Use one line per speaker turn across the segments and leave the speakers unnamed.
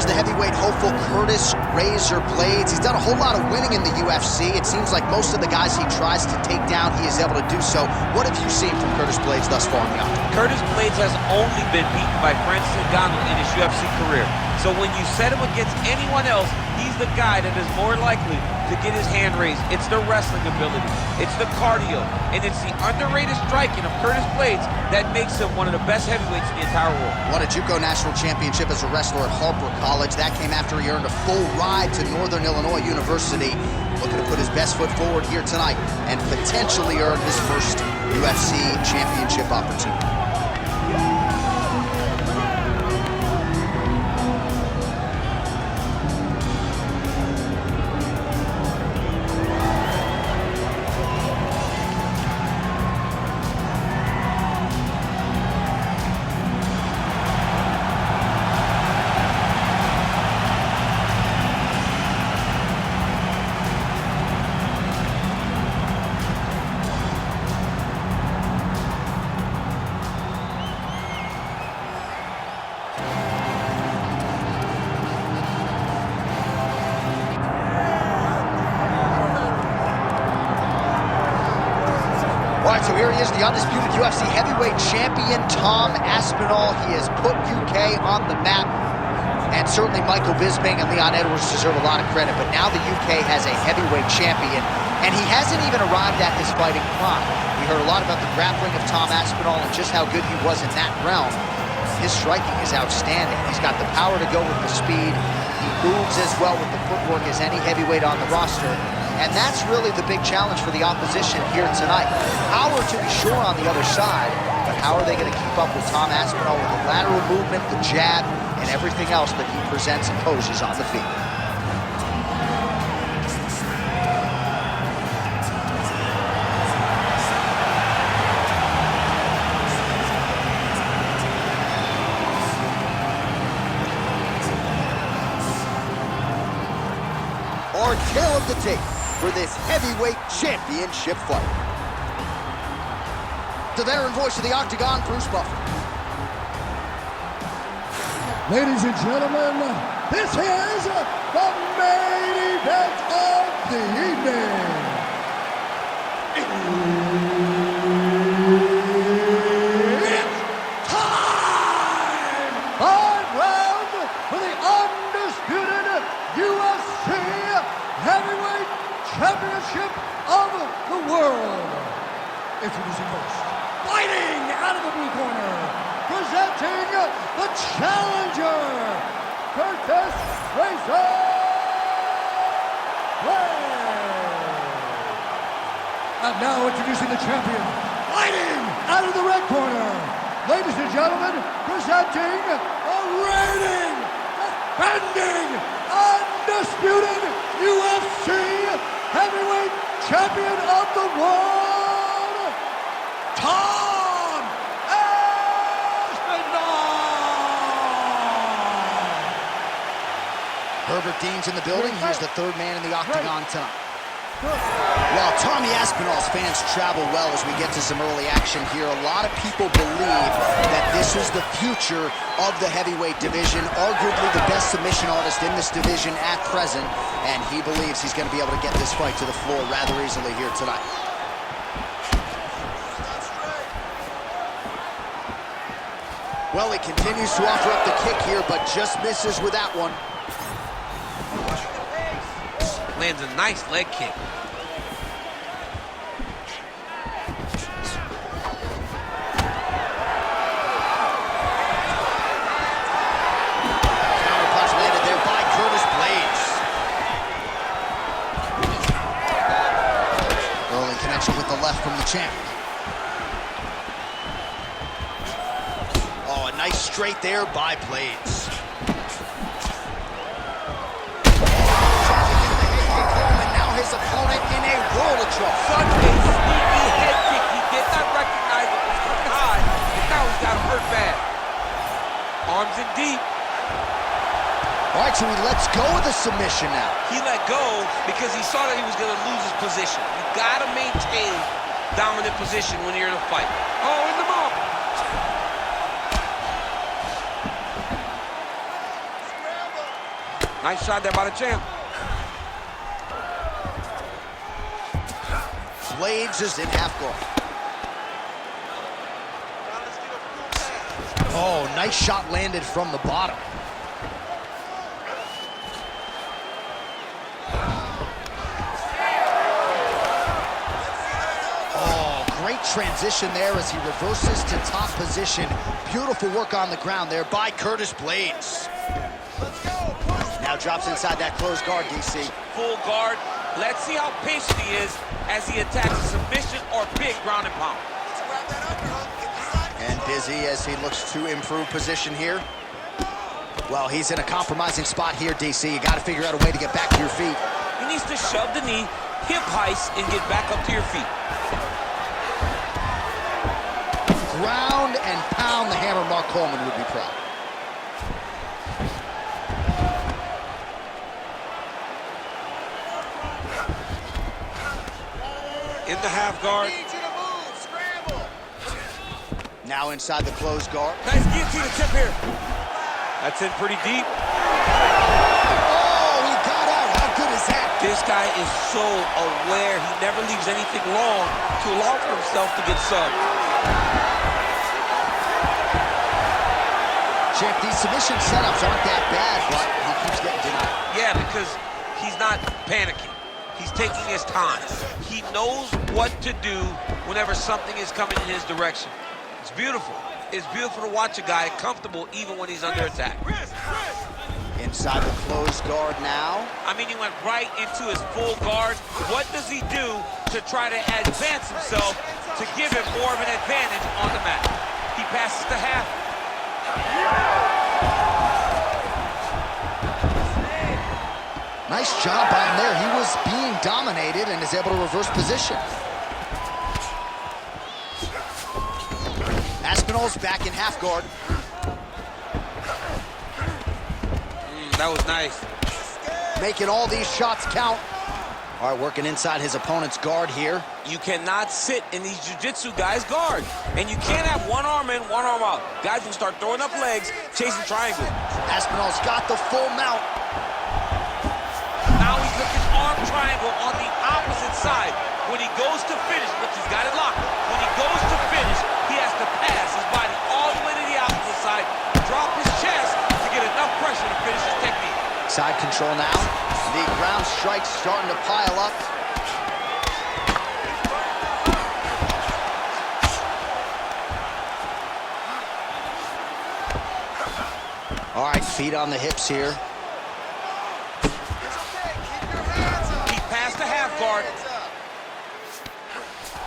is the heavyweight hopeful Curtis "Razor" Blaydes. He's done a whole lot of winning in the UFC. It seems like most of the guys he tries to take down, he is able to do so. What have you seen from Curtis Blaydes thus far in the octagon?
Curtis Blaydes has only been beaten by Francis Ngannou in his UFC career. So when you set him against anyone else, he's the guy that is more likely to get his hand raised. It's the wrestling ability, it's the cardio, and it's the underrated striking of Curtis Blaydes that makes him one of the best heavyweights in the entire world.
Won a JUCO national championship as a wrestler at Harper College. That came after he earned a full ride to Northern Illinois University. Looking to put his best foot forward here tonight and potentially earn his first UFC championship opportunity. All right, so here he is, the undisputed UFC heavyweight champion, Tom Aspinall. He has put UK on the map, and certainly Michael Bisping and Leon Edwards deserve a lot of credit, but now the UK has a heavyweight champion, and he hasn't even arrived at his fighting prime. We heard a lot about the grappling of Tom Aspinall and just how good he was in that realm. His striking is outstanding. He's got the power to go with the speed. He moves as well with the footwork as any heavyweight on the roster. And that's really the big challenge for the opposition here tonight. Power to be sure on the other side, but how are they going to keep up with Tom Aspinall with the lateral movement, the jab, and everything else that he presents and poses on the feet? Our tale of the tape for this heavyweight championship fight. The veteran voice of the Octagon, Bruce Buffer.
Ladies and gentlemen, this is the main event of the evening. It's time! 5 rounds for the undisputed UFC Heavyweight Championship of the world. Introducing first, fighting out of the blue corner, presenting the challenger, Curtis "Razor" Blaydes. And now introducing the champion, fighting out of the red corner, ladies and gentlemen, presenting the reigning, defending, undisputed UFC Heavyweight Champion of the world, Tom Aspinall!
Herbert Dean's in the building. He's the third man in the octagon tonight. While Tommy Aspinall's fans travel well as we get to some early action here, a lot of people believe that this is the future of the heavyweight division, arguably the best submission artist in this division at present, and he believes he's going to be able to get this fight to the floor rather easily here tonight. Well, he continues to offer up the kick here, but just misses with that one.
Lands a nice leg kick.
Counterpunch landed there by Curtis Blaydes. Early connection with the left from the champ. Oh, a nice straight there by Blaydes. His opponent in a world of trouble.
Such a sneaky head kick. He did not recognize it was coming high, and now he's got him hurt bad. Arms in deep.
All right, so he lets go of the submission now.
He let go because he saw that he was going to lose his position. You got to maintain dominant position when you're in a fight. Oh, in the mouth. Nice shot there by the champ.
Blaydes is in half guard. Oh, nice shot landed from the bottom. Oh, great transition there as he reverses to top position. Beautiful work on the ground there by Curtis Blaydes. Now drops inside that closed guard, DC.
Full guard. Let's see how patient he is as he attacks a submission or big ground and pound.
And busy as he looks to improve position here. Well, he's in a compromising spot here, DC. You got to figure out a way to get back to your feet.
He needs to shove the knee, hip heist, and get back up to your feet.
Ground and pound. The hammer Mark Coleman would be proud.
In the half guard.
Now inside the closed guard.
Nice guillotine tip here. That's in pretty deep.
Oh, he got out. How good is that?
This guy is so aware. He never leaves anything long to allow for himself to get subbed.
Champ, these submission setups aren't that bad, but he keeps getting denied.
Yeah, because he's not panicking. He's taking his time. He knows what to do whenever something is coming in his direction. It's beautiful. It's beautiful to watch a guy comfortable even when he's under attack.
Inside the closed guard now.
I mean, he went right into his full guard. What does he do to try to advance himself to give him more of an advantage on the mat? He passes to half.
Nice job by him there. He was being dominated and is able to reverse position. Aspinall's back in half guard.
That was nice.
Making all these shots count. All right, working inside his opponent's guard here.
You cannot sit in these jiu-jitsu guys' guard. And you can't have one arm in, one arm out. Guys will start throwing up legs, chasing triangle.
Aspinall's got the full mount.
Now he's looking arm triangle on the opposite side. When he goes to finish, look, he's got it locked. When he goes to finish, he has to pass his body all the way to the opposite side, drop his chest to get enough pressure to finish his technique.
Side control now. The ground strikes starting to pile up. All right, feet on the hips here.
He passed the half guard.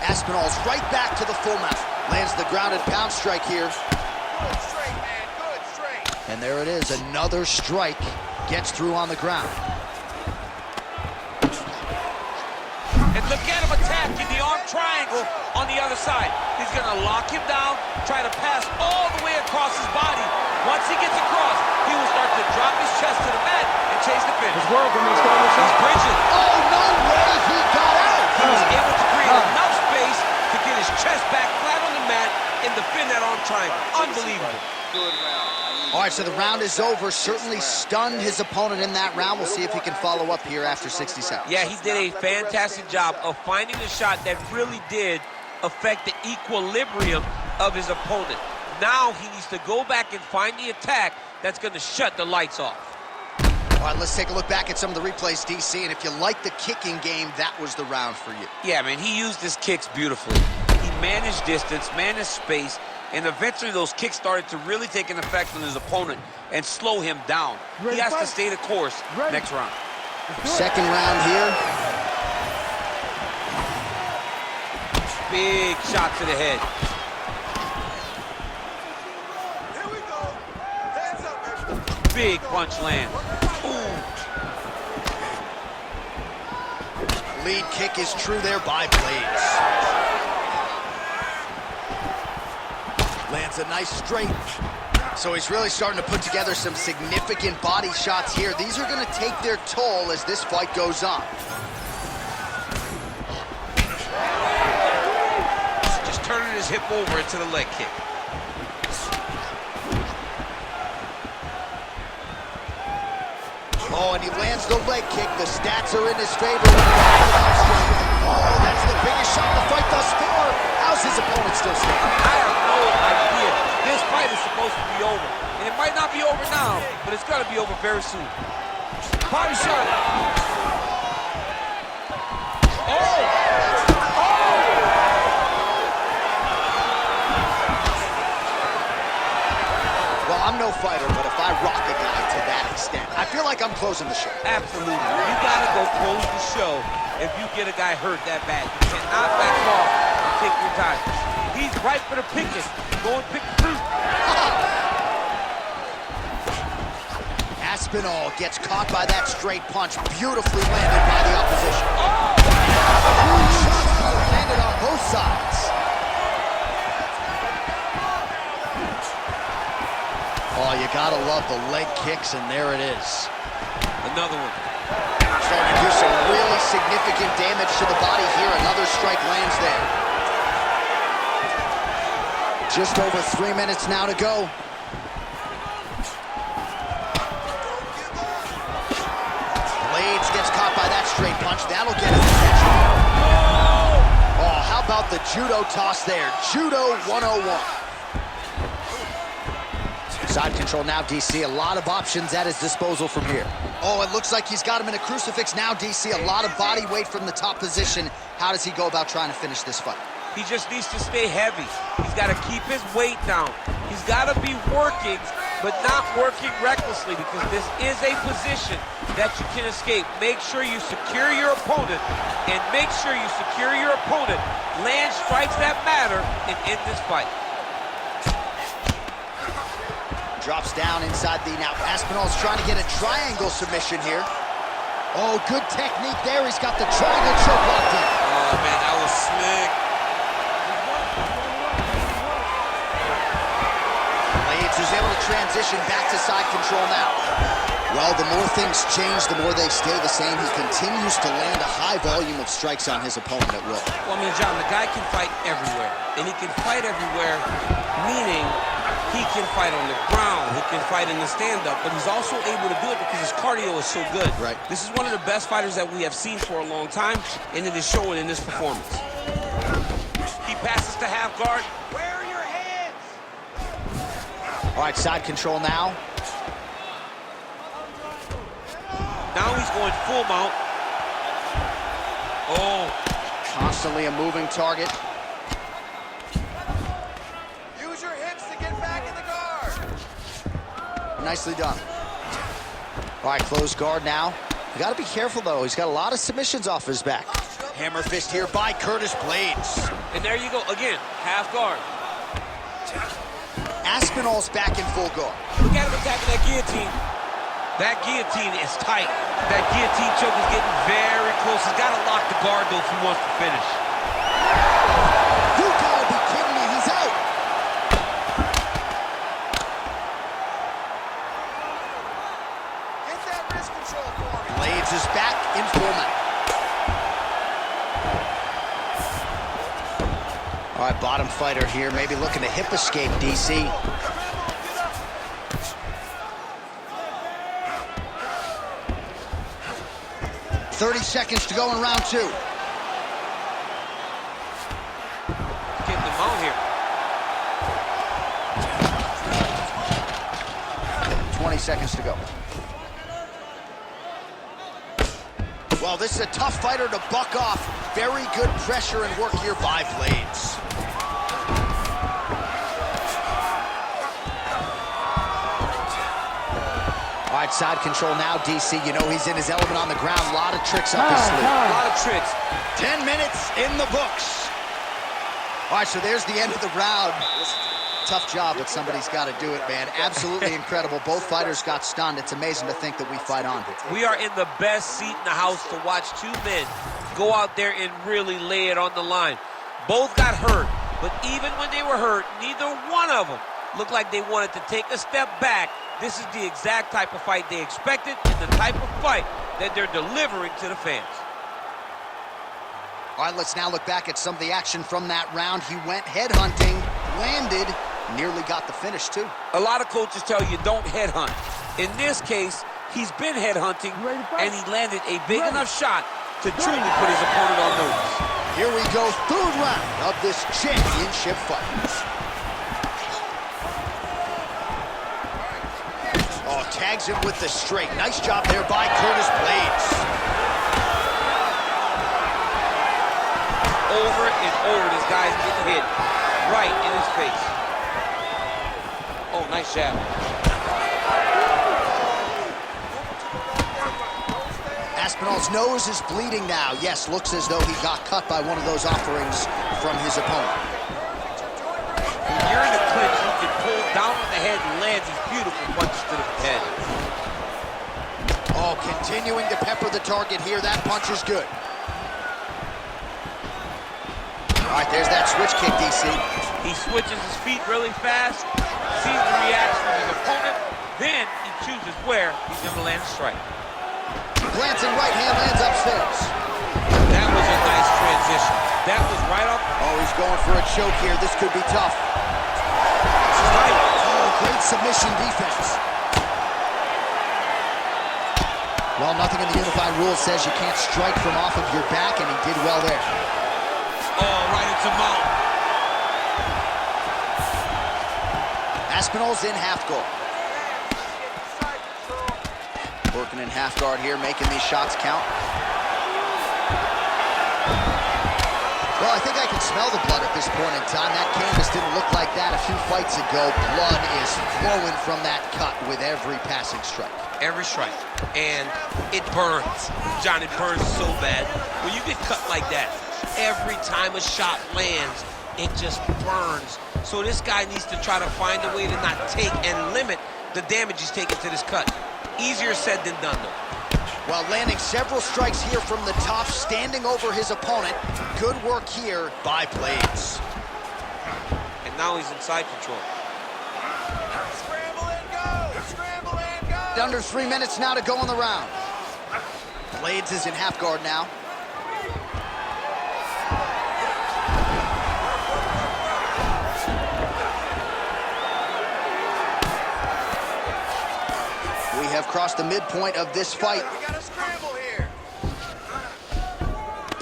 Aspinall's right back to the full mount. Lands the grounded pound strike here.
Good straight, man. Good straight.
And there it is, another strike. Gets through on the ground.
And look at him attacking the arm triangle on the other side. He's going to lock him down, try to pass all the way across his body. Once he gets across, he will start to drop his chest to the mat and chase the finish. He's bridging.
Oh, no way, he got out!
He was able to create enough space to get his chest back flat on the mat and defend that arm triangle. Unbelievable.
Good round.
All right, so the round is over. Certainly stunned his opponent in that round. We'll see if he can follow up here after 60 seconds.
Yeah, he did a fantastic job of finding the shot that really did affect the equilibrium of his opponent. Now he needs to go back and find the attack that's going to shut the lights off.
All right, let's take a look back at some of the replays, DC. And if you like the kicking game, that was the round for you.
Yeah, man, he used his kicks beautifully. He managed distance, managed space, and eventually those kicks started to really take an effect on his opponent and slow him down. He has to stay the course next round.
Second round here.
Big shot to the head.
Here we go. Hands up, baby.
Big punch land. Ooh.
Lead kick is true there by Blaydes. Lands a nice straight. So he's really starting to put together some significant body shots here. These are going to take their toll as this fight goes on.
Just turning his hip over into the leg kick.
Oh, and he lands the leg kick. The stats are in his favor. Oh, that's the biggest shot in the fight thus far. How's his opponent still standing?
I have no idea. This fight is supposed to be over. And it might not be over now, but it's going to be over very soon. Body shot. Oh!
Well, I'm no fighter, but if I rock a guy to that extent, I feel like I'm closing the show.
Absolutely. You got to go close the show if you get a guy hurt that bad. You cannot back off and take your time. He's right for the picking. Go and pick the fruit.
Aspinall gets caught by that straight punch. Beautifully landed by the opposition. Shots landed on both sides. Oh, you gotta love the leg kicks, and there it is.
Another one.
Starting to do some really significant damage to the body here. Another strike lands there. Just over 3 minutes now to go. Blaydes gets caught by that straight punch. That'll get his attention. Oh, how about the judo toss there? Judo 101. Side control now, DC. A lot of options at his disposal from here. Oh, it looks like he's got him in a crucifix now, DC. A lot of body weight from the top position. How does he go about trying to finish this fight?
He just needs to stay heavy. He's got to keep his weight down. He's got to be working, but not working recklessly, because this is a position that you can escape. Make sure you secure your opponent, and make sure you secure your opponent. Land strikes that matter and end this fight.
Drops down inside the... Now, Aspinall's trying to get a triangle submission here. Oh, good technique there. He's got the triangle choke locked in.
Oh, man, that was slick.
Blaydes is able to transition back to side control now. Well, the more things change, the more they stay the same. He continues to land a high volume of strikes on his opponent at will.
Well, I mean, John, the guy can fight everywhere. And he can fight everywhere, meaning he can fight on the ground, he can fight in the stand-up, but he's also able to do it because his cardio is so good.
Right.
This is one of the best fighters that we have seen for a long time, and it is showing in this performance. He passes to half guard.
Where are your hands?
All right, side control now.
Now he's going full mount. Oh.
Constantly a moving target.
Use your hips to get back in the guard.
Nicely done. All right, closed guard now. You got to be careful, though. He's got a lot of submissions off his back. Hammer fist here by Curtis Blaydes.
And there you go, again, half guard.
Aspinall's back in full guard.
Look at him attacking that guillotine. That guillotine is tight. That guillotine choke is getting very close. He's got to lock the guard, though, if he wants to finish.
You gotta be kidding me, he's out.
Get that wrist control for me.
Blaydes is back in full mount. All right, bottom fighter here, maybe looking to hip escape, DC. 30 seconds to go in round two.
Getting them out here.
20 seconds to go. Well, this is a tough fighter to buck off. Very good pressure and work here by Blaydes. All right, side control now, DC. You know he's in his element on the ground. A lot of tricks up his sleeve.
A lot of tricks.
10 minutes in the books. All right, so there's the end of the round. Tough job, but somebody's got to do it, man. Absolutely incredible. Both fighters got stunned. It's amazing to think that we fight on.
We are in the best seat in the house to watch two men go out there and really lay it on the line. Both got hurt, but even when they were hurt, neither one of them looked like they wanted to take a step back. This is the exact type of fight they expected and the type of fight that they're delivering to the fans.
All right, let's now look back at some of the action from that round. He went headhunting, landed, nearly got the finish, too.
A lot of coaches tell you don't headhunt. In this case, He's been headhunting, and he landed a big enough shot to truly put his opponent on notice.
Here we go, third round of this championship fight. Oh, tags him with the straight. Nice job there by Curtis Blaydes.
Over and over, this guy's getting hit right in his face. Oh, nice jab.
Aspinall's nose is bleeding now. Yes, looks as though he got cut by one of those offerings from his opponent.
When you're in a clinch, you can pull down on the head and land these beautiful punches to the head.
Oh, continuing to pepper the target here. That punch is good. All right, there's that switch kick, DC.
He switches his feet really fast, sees the reaction of his opponent, then he chooses where he's going to land a strike.
Glancing right hand lands upstairs.
That was a nice transition. That was right up.
Oh, he's going for a choke here. This could be tough.
Right.
Oh, great submission defense. Well, nothing in the unified rules says you can't strike from off of your back, and he did well there.
Oh, right into mount.
Aspinall's in half guard. Working in half guard here, making these shots count. Well, I think I can smell the blood at this point in time. That canvas didn't look like that a few fights ago. Blood is flowing from that cut with every passing strike.
Every strike. And it burns. John, it burns so bad. When you get cut like that, every time a shot lands, it just burns. So this guy needs to try to find a way to not take and limit the damage he's taking to this cut. Easier said than done, though.
While landing several strikes here from the top, standing over his opponent. Good work here by Blaydes.
And now he's in side control.
Scramble and go! Scramble and go!
Under 3 minutes now to go in the round. Blaydes is in half guard now. We have crossed the midpoint of this fight.
We got a scramble here.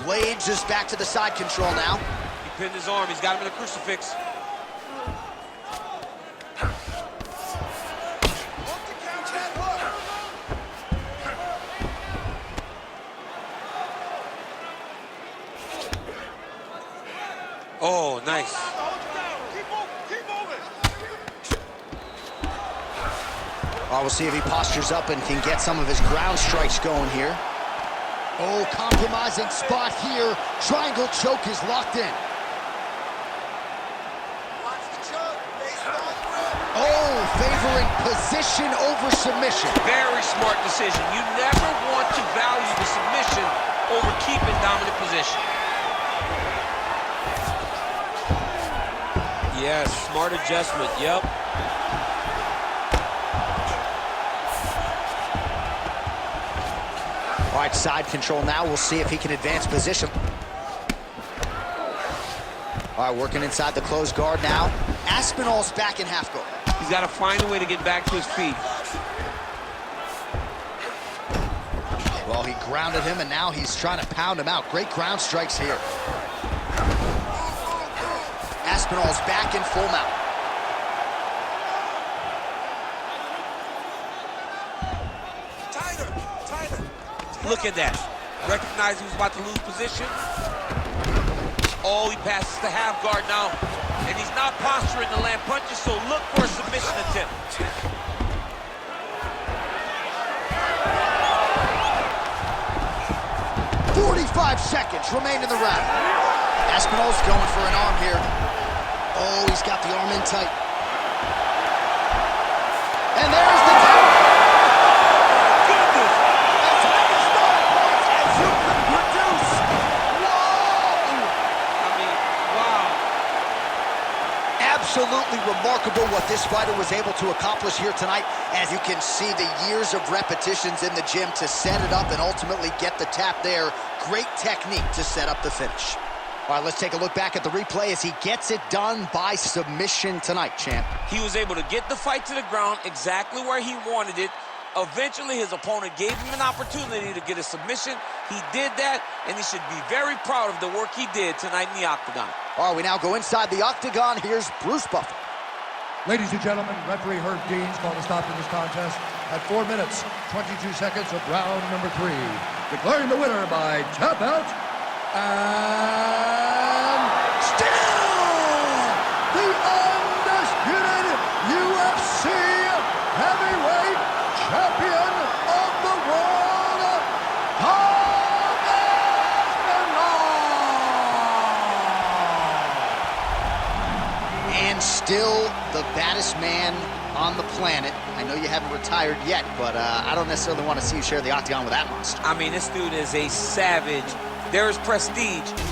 Blaydes is back to the side control now.
He pinned his arm. He's got him in a crucifix.
Look to count that hook.
Oh, nice.
Hold it down. Keep moving.
We'll see if he postures up and can get some of his ground strikes going here. Oh, compromising spot here. Triangle choke is locked in.
Watch the choke. Baseball grip.
Oh, favoring position over submission.
Very smart decision. You never want to value the submission over keeping dominant position. Yes, smart adjustment. Yep.
All right, side control now. We'll see if he can advance position. All right, working inside the closed guard now. Aspinall's back in half guard.
He's got to find a way to get back to his feet.
Well, he grounded him, and now he's trying to pound him out. Great ground strikes here. Aspinall's back in full mount.
Tighter.
Look at that. Recognize he was about to lose position. Oh, he passes the half guard now. And he's not posturing to land punches, so look for a submission attempt.
45 seconds remain in the round. Aspinall's going for an arm here. Oh, he's got the arm in tight. And there's the tap.
Goodness!
That's how you start points as you can produce. Whoa!
I mean, wow.
Absolutely remarkable what this fighter was able to accomplish here tonight. As you can see, the years of repetitions in the gym to set it up and ultimately get the tap there. Great technique to set up the finish. All right, let's take a look back at the replay as he gets it done by submission tonight, champ.
He was able to get the fight to the ground exactly where he wanted it, Eventually, his opponent gave him an opportunity to get a submission. He did that, and he should be very proud of the work he did tonight in the octagon.
All right, we now go inside the octagon. Here's Bruce Buffer.
Ladies and gentlemen, referee Herb Dean's called a stop to this contest at 4 minutes, 22 seconds of round number 3. Declaring the winner by tap out, and still the undisputed UFC heavyweight champion of the world, Aspinall! And still the baddest man on the planet. I know you haven't retired yet, but I don't necessarily want to see you share the octagon with that monster.
I mean, this dude is a savage. There is prestige in being